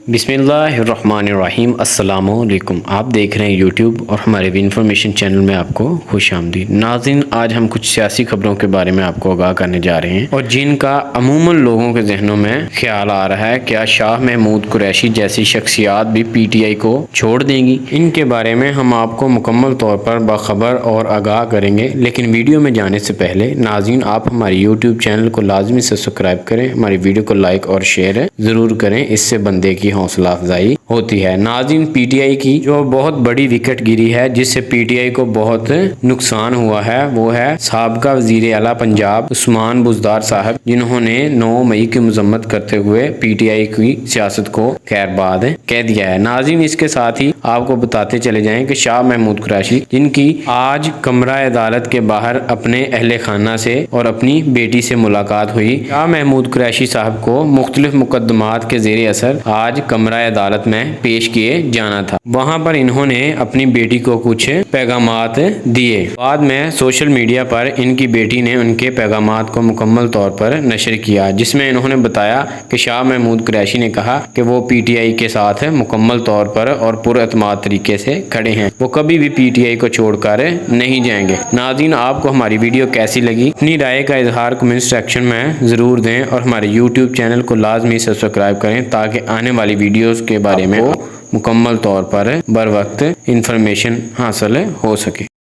بسم اللہ الرحمن الرحیم۔ السلام علیکم، آپ دیکھ رہے ہیں یوٹیوب اور ہمارے بھی انفارمیشن چینل میں آپ کو خوش آمدید۔ ناظرین، آج ہم کچھ سیاسی خبروں کے بارے میں آپ کو آگاہ کرنے جا رہے ہیں اور جن کا عموماً لوگوں کے ذہنوں میں خیال آ رہا ہے کیا شاہ محمود قریشی جیسی شخصیات بھی پی ٹی آئی کو چھوڑ دیں گی۔ ان کے بارے میں ہم آپ کو مکمل طور پر باخبر اور آگاہ کریں گے، لیکن ویڈیو میں جانے سے پہلے ناظرین آپ ہماری یوٹیوب چینل کو لازمی سے سبسکرائب کریں، ہماری ویڈیو کو لائک اور شیئر ضرور کریں، اس سے بندے کی حوصلہ افزائی ہوتی ہے۔ ناظرین، پی ٹی آئی کی جو بہت بڑی وکٹ گری ہے جس سے پی ٹی آئی کو بہت نقصان ہوا ہے، وہ ہے سابقہ وزیر اعلیٰ پنجاب عثمان بزدار صاحب، جنہوں نے 9 مئی کی مذمت کرتے ہوئے پی ٹی آئی کی سیاست کو خیر باد کہہ دیا ہے۔ ناظرین، اس کے ساتھ ہی آپ کو بتاتے چلے جائیں کہ شاہ محمود قریشی، جن کی آج کمرہ عدالت کے باہر اپنے اہل خانہ سے اور اپنی بیٹی سے ملاقات ہوئی، شاہ محمود قریشی صاحب کو مختلف مقدمات کے زیر اثر آج کمرہ عدالت میں پیش کیے جانا تھا۔ وہاں پر انہوں نے اپنی بیٹی کو کچھ پیغامات دیے۔ بعد میں سوشل میڈیا پر ان کی بیٹی نے ان کے پیغامات کو مکمل طور پر نشر کیا، جس میں انہوں نے بتایا کہ شاہ محمود قریشی نے کہا کہ وہ پی ٹی آئی کے ساتھ مکمل طور پر اور پر اعتماد طریقے سے کھڑے ہیں، وہ کبھی بھی پی ٹی آئی کو چھوڑ کر نہیں جائیں گے۔ ناظرین، آپ کو ہماری ویڈیو کیسی لگی؟ اپنی رائے کا اظہار کمنٹ سیکشن میں ضرور دیں اور ہمارے یوٹیوب چینل کو لازمی سے سبسکرائب کریں تاکہ آنے والی ویڈیوز کے بارے میں مکمل طور پر بر وقت انفارمیشن حاصل ہو سکے۔